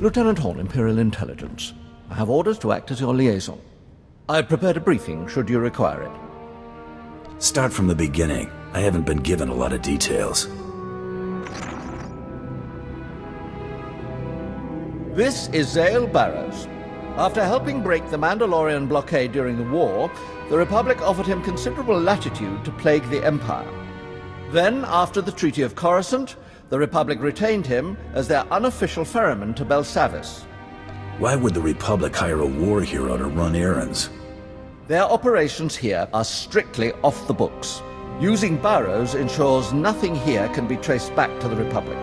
Lieutenant Horn, Imperial Intelligence. I have orders to act as your liaison. I've prepared a briefing, should you require it. Start from the beginning. I haven't been given a lot of details. This is Zale Barrows. After helping break the Mandalorian blockade during the war, the Republic offered him considerable latitude to plague the Empire. Then, after the Treaty of Coruscant, the Republic retained him as their unofficial ferryman to Belsavis. Why would the Republic hire a war hero to run errands? Their operations here are strictly off the books. Using Barrows ensures nothing here can be traced back to the Republic.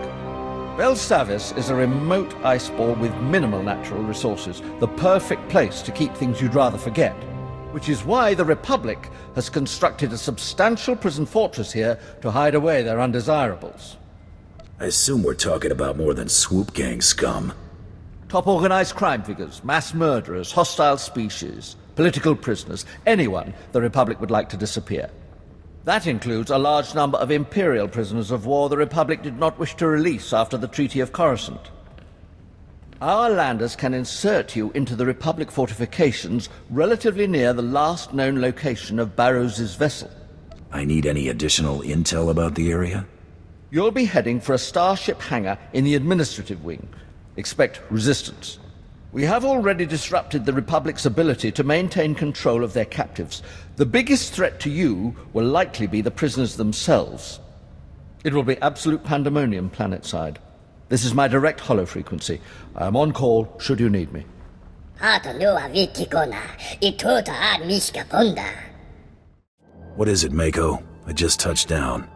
Belsavis is a remote ice ball with minimal natural resources, the perfect place to keep things you'd rather forget. Which is why the Republic has constructed a substantial prison fortress here to hide away their undesirables. I assume we're talking about more than swoop gang scum. Top organized crime figures, mass murderers, hostile species, political prisoners, anyone the Republic would like to disappear. That includes a large number of Imperial prisoners of war the Republic did not wish to release after the Treaty of Coruscant. Our landers can insert you into the Republic fortifications relatively near the last known location of Barrows' vessel. I need any additional intel about the area? You'll be heading for a starship hangar in the administrative wing. Expect resistance. We have already disrupted the Republic's ability to maintain control of their captives. The biggest threat to you will likely be the prisoners themselves. It will be absolute pandemonium planetside. This is my direct holo frequency. I am on call should you need me. What is it, Mako? I just touched down.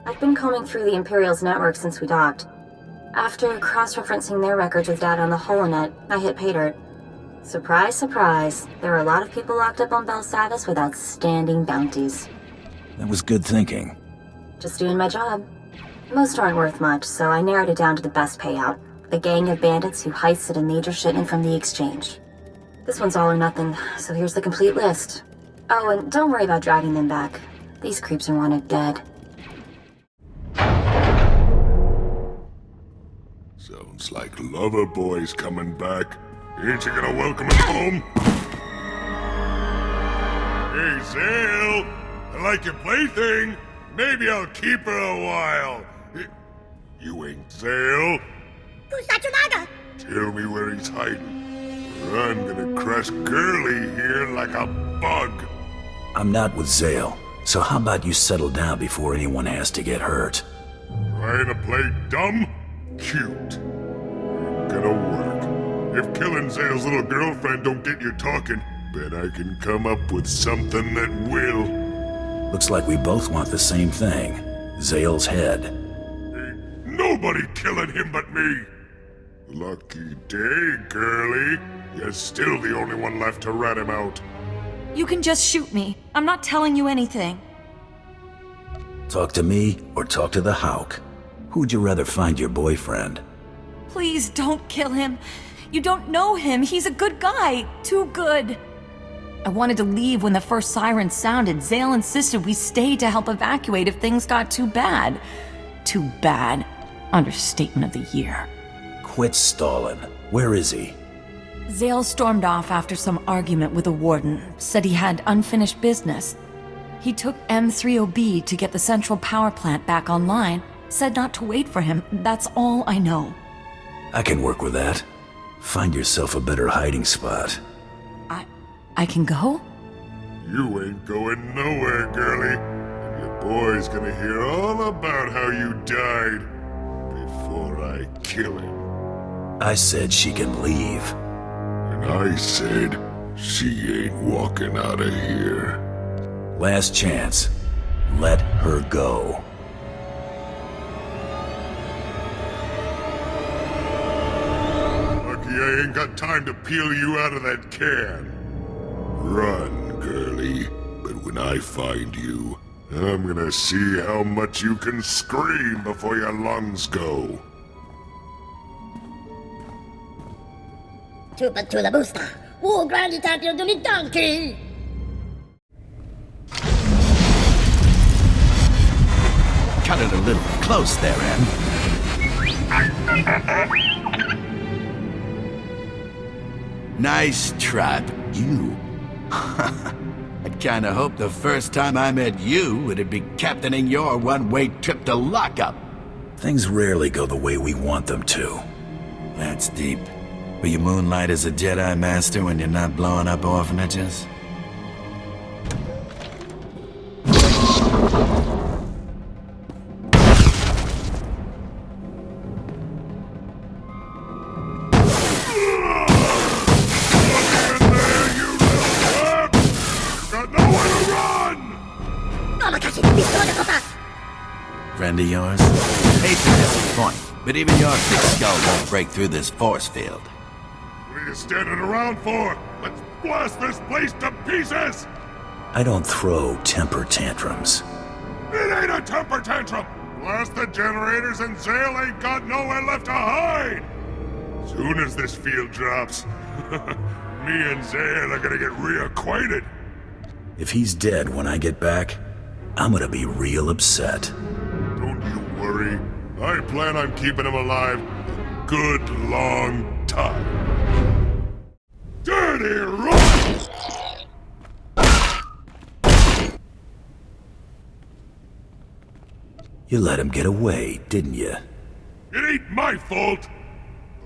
I've been combing through the Imperial's network since we docked. After cross-referencing their records with data on the holonet, I hit pay dirt. Surprise, surprise. There are a lot of people locked up on Belsavis with outstanding bounties. That was good thinking. Just doing my job. Most aren't worth much, so I narrowed it down to the best payout. A gang of bandits who heisted a major shipment from the exchange. This one's all or nothing, so here's the complete list. Oh, and don't worry about dragging them back. These creeps are wanted dead. Sounds like Loverboy's coming back. Ain't you gonna welcome him home? Hey, Zale! I like your plaything. Maybe I'll keep her a while. You ain't Zale? Tell me where he's hiding, or I'm gonna crush Girly here like a bug. I'm not with Zale, so how about you settle down before anyone has to get hurt? Trying to play dumb? Cute. Ain't gonna work. If killing Zale's little girlfriend don't get you talking, bet I can come up with something that will. Looks like we both want the same thing. Zale's head. Ain't nobody killing him but me. Lucky day, Girly. You're still the only one left to rat him out. You can just shoot me. I'm not telling you anything. Talk to me or talk to the Hawk. Who'd you rather find your boyfriend? Please don't kill him. You don't know him. He's a good guy. Too good. I wanted to leave when the first siren sounded. Zale insisted we stay to help evacuate if things got too bad. Too bad. Understatement of the year. Quit stalling. Where is he? Zale stormed off after some argument with the warden. Said he had unfinished business. He took M30B to get the central power plant back online. Said not to wait for him. That's all I know. I can work with that. Find yourself a better hiding spot. I can go? You ain't going nowhere, Girly. And your boy's gonna hear all about how you died before I kill him. I said she can leave. And I said she ain't walking out of here. Last chance. Let her go. Lucky I ain't got time to peel you out of that can. Run, Girly. But when I find you, I'm gonna see how much you can scream before your lungs go. To the booster. Oh, Granny Tatio to the donkey. Cut it a little close there, Em. Nice try, but you... I'd kinda hoped the first time I met you, it'd be captaining your one-way trip to lockup. Things rarely go the way we want them to. That's deep. Will you moonlight as a Jedi Master when you're not blowing up orphanages? Friend of yours? Hate to disappoint, but even your thick skull won't break through this force field. What are you standing around for? Let's blast this place to pieces! I don't throw temper tantrums. It ain't a temper tantrum! Blast the generators and Zale ain't got nowhere left to hide! Soon as this field drops, me and Zale are gonna get reacquainted. If he's dead when I get back, I'm gonna be real upset. Don't you worry. I plan on keeping him alive a good long time. Dirty rotten! You let him get away, didn't you? It ain't my fault!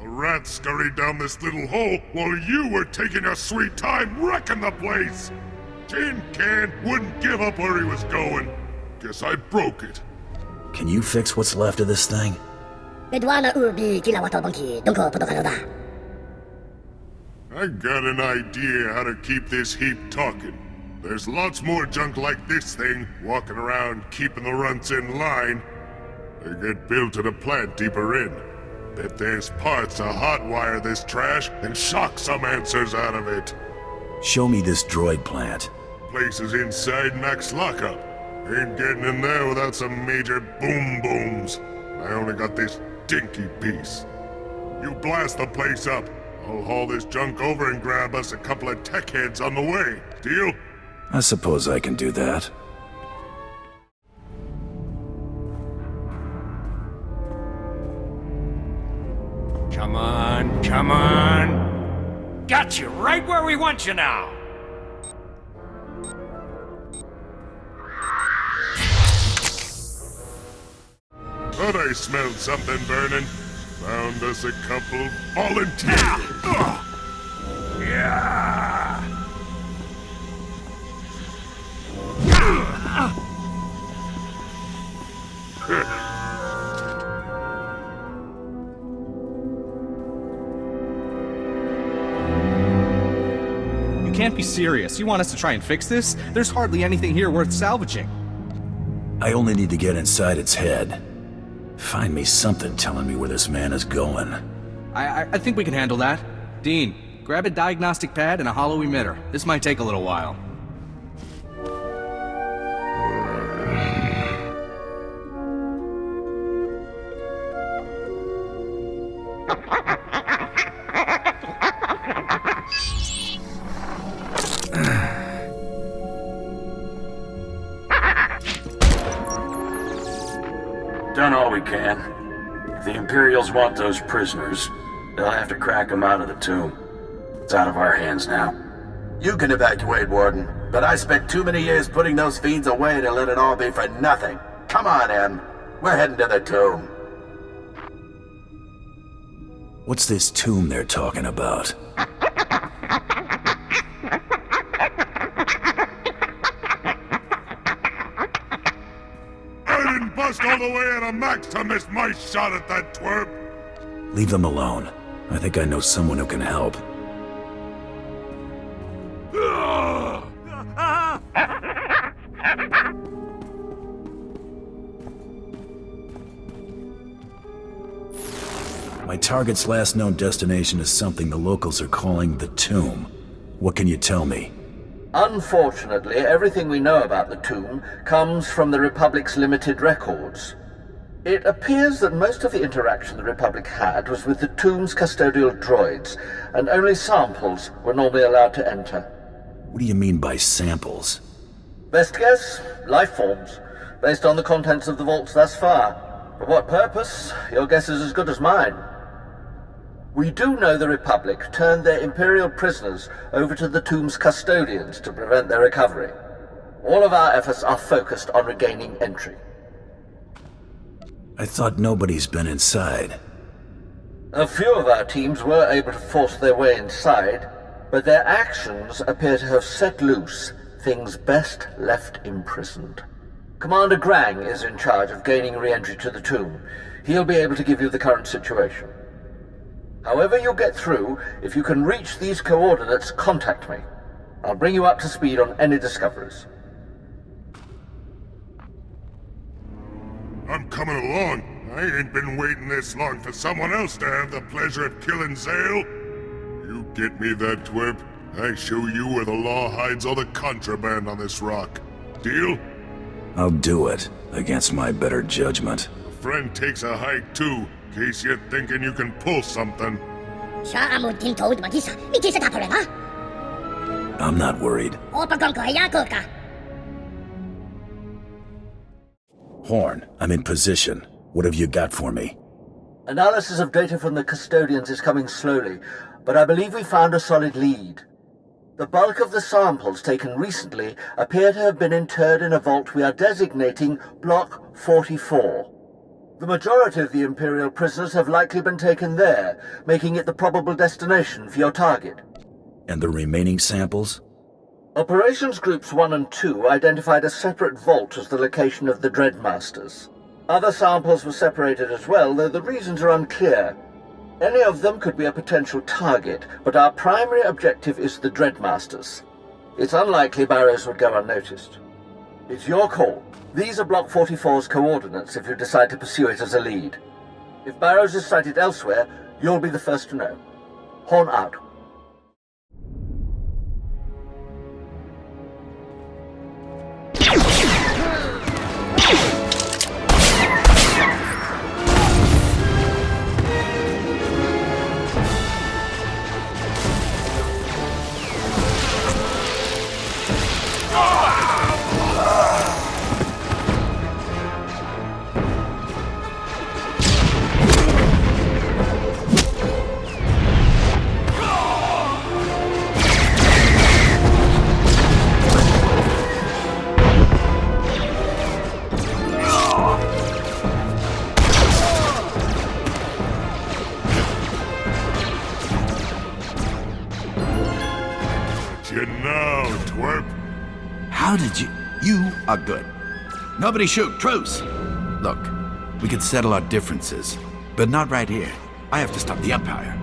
The rats scurried down this little hole while you were taking a sweet time wrecking the place! Tin Can wouldn't give up where he was going. Guess I broke it. Can you fix what's left of this thing? Bedwana ubi kilawato bangki, dungko podokanoda. I got an idea how to keep this heap talking. There's lots more junk like this thing walking around keeping the runts in line. They get built at a plant deeper in. Bet there's parts to hotwire this trash and shock some answers out of it. Show me this droid plant. Place is inside Max lockup. Ain't getting in there without some major boom booms. I only got this dinky piece. You blast the place up. I'll haul this junk over and grab us a couple of tech heads on the way. Deal? I suppose I can do that. Come on, come on. Got you right where we want you now. Thought I smelled something burning. Found us a couple volunteers. Yeah. You can't be serious. You want us to try and fix this? There's hardly anything here worth salvaging. I only need to get inside its head. Find me something telling me where this man is going. I think we can handle that. Dean, grab a diagnostic pad and a hollow emitter. This might take a little while. Done all we can. If the Imperials want those prisoners, they'll have to crack them out of the tomb. It's out of our hands now. You can evacuate, Warden, but I spent too many years putting those fiends away to let it all be for nothing. Come on, Em. We're heading to the tomb. What's this tomb they're talking about? I didn't bust all the way out of Max to miss my shot at that twerp. Leave them alone. I think I know someone who can help. My target's last known destination is something the locals are calling the Tomb. What can you tell me? Unfortunately, everything we know about the tomb comes from the Republic's limited records. It appears that most of the interaction the Republic had was with the tomb's custodial droids, and only samples were normally allowed to enter. What do you mean by samples? Best guess, life forms, based on the contents of the vaults thus far. For what purpose? Your guess is as good as mine. We do know the Republic turned their Imperial prisoners over to the tomb's custodians to prevent their recovery. All of our efforts are focused on regaining entry. I thought nobody's been inside. A few of our teams were able to force their way inside, but their actions appear to have set loose things best left imprisoned. Commander Grang is in charge of gaining re-entry to the tomb. He'll be able to give you the current situation. However you get through, if you can reach these coordinates, contact me. I'll bring you up to speed on any discoveries. I'm coming along. I ain't been waiting this long for someone else to have the pleasure of killing Zale. You get me that twerp, I show you where the law hides all the contraband on this rock. Deal? I'll do it, against my better judgment. A friend takes a hike too, in case you're thinking you can pull something. I'm not worried. Horn, I'm in position. What have you got for me? Analysis of data from the custodians is coming slowly, but I believe we found a solid lead. The bulk of the samples taken recently appear to have been interred in a vault we are designating Block 44. The majority of the Imperial prisoners have likely been taken there, making it the probable destination for your target. And the remaining samples? Operations Groups 1 and 2 identified a separate vault as the location of the Dreadmasters. Other samples were separated as well, though the reasons are unclear. Any of them could be a potential target, but our primary objective is the Dreadmasters. It's unlikely Barrows would go unnoticed. It's your call. These are Block 44's coordinates if you decide to pursue it as a lead. If Barrows is sighted elsewhere, you'll be the first to know. Horn out. You know, twerp. How did you... You are good. Nobody shoot. Truce! Look, we could settle our differences, but not right here. I have to stop the Empire.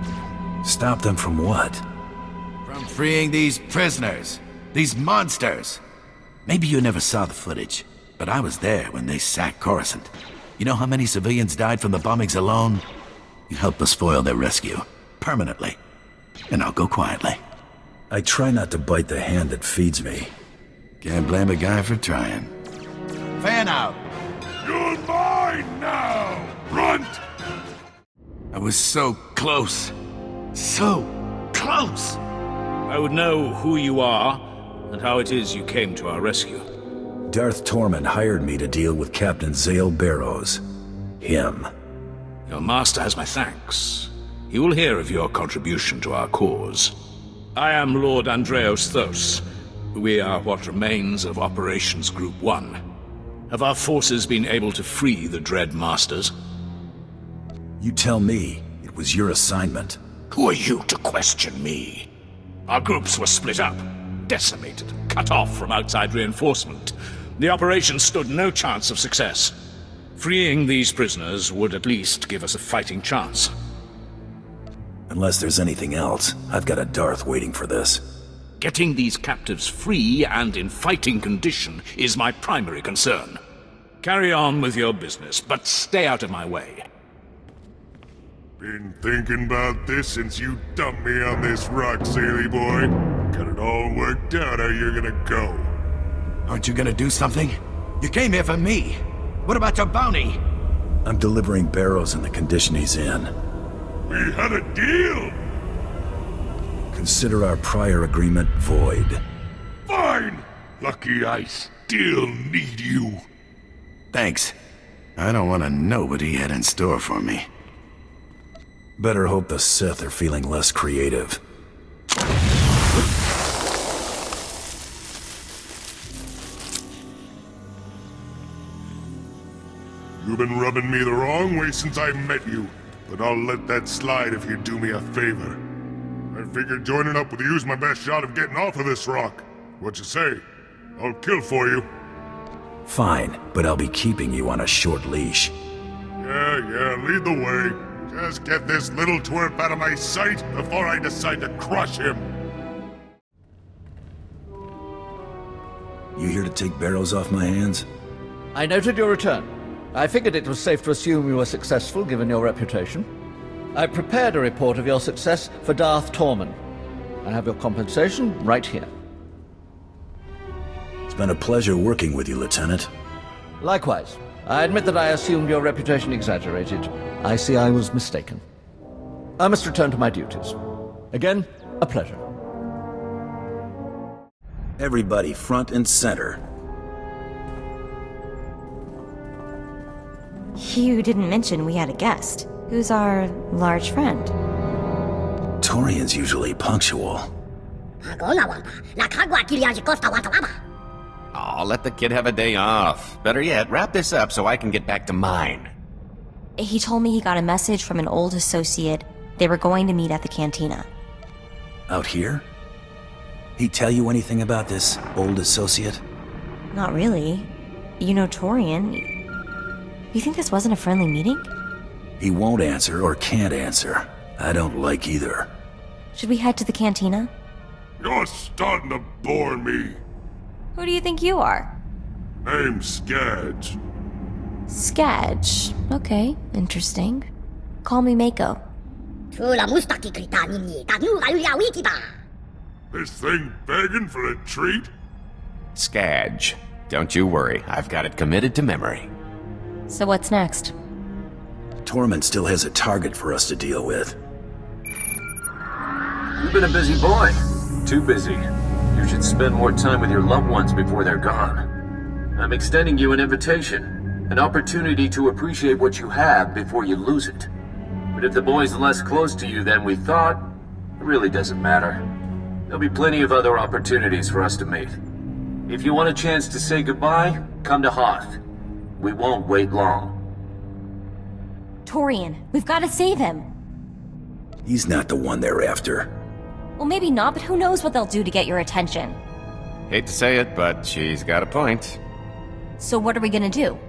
Stop them from what? From freeing these prisoners. These monsters. Maybe you never saw the footage, but I was there when they sacked Coruscant. You know how many civilians died from the bombings alone? You helped us spoil their rescue. Permanently. And I'll go quietly. I try not to bite the hand that feeds me. Can't blame a guy for trying. Fan out! You're mine now, runt! I was so close. So close! I would know who you are and how it is you came to our rescue. Darth Tormund hired me to deal with Captain Zale Barrows. Him. Your master has my thanks. He will hear of your contribution to our cause. I am Lord Andreos Thos. We are what remains of Operations Group 1. Have our forces been able to free the Dread Masters? You tell me. It was your assignment. Who are you to question me? Our groups were split up, decimated, and cut off from outside reinforcement. The operation stood no chance of success. Freeing these prisoners would at least give us a fighting chance. Unless there's anything else, I've got a Darth waiting for this. Getting these captives free and in fighting condition is my primary concern. Carry on with your business, but stay out of my way. Been thinking about this since you dumped me on this rock, Saley boy. Got it all worked out how you're gonna go. Aren't you gonna do something? You came here for me. What about your bounty? I'm delivering Barrows in the condition he's in. We had a deal! Consider our prior agreement void. Fine! Lucky I still need you. Thanks. I don't want to know what he had in store for me. Better hope the Sith are feeling less creative. You've been rubbing me the wrong way since I met you, but I'll let that slide if you do me a favor. I figured joining up with you's my best shot of getting off of this rock. What you say? I'll kill for you. Fine, but I'll be keeping you on a short leash. Yeah, lead the way. Just get this little twerp out of my sight before I decide to crush him. You here to take Barrows off my hands? I noted your return. I figured it was safe to assume you were successful, given your reputation. I prepared a report of your success for Darth Tormund. I have your compensation right here. It's been a pleasure working with you, Lieutenant. Likewise. I admit that I assumed your reputation exaggerated. I see I was mistaken. I must return to my duties. Again, a pleasure. Everybody front and center. You didn't mention we had a guest. Who's our large friend? Torian's usually punctual. Aw, let the kid have a day off. Better yet, wrap this up so I can get back to mine. He told me he got a message from an old associate. They were going to meet at the cantina. Out here? He tell you anything about this old associate? Not really. You know Torian. You think this wasn't a friendly meeting? He won't answer or can't answer. I don't like either. Should we head to the cantina? You're starting to bore me. Who do you think you are? Name's Skadge. Skadge. Okay, interesting. Call me Mako. This thing begging for a treat? Skadge. Don't you worry, I've got it committed to memory. So what's next? Tormund still has a target for us to deal with. You've been a busy boy. Too busy. You should spend more time with your loved ones before they're gone. I'm extending you an invitation. An opportunity to appreciate what you have before you lose it. But if the boy's less close to you than we thought, it really doesn't matter. There'll be plenty of other opportunities for us to meet. If you want a chance to say goodbye, come to Hoth. We won't wait long. Torian, we've got to save him. He's not the one they're after. Well, maybe not, but who knows what they'll do to get your attention. Hate to say it, but she's got a point. So what are we gonna do?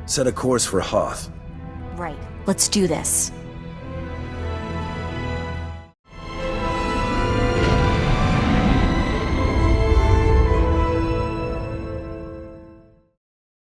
Set a course for Hoth. Right, let's do this.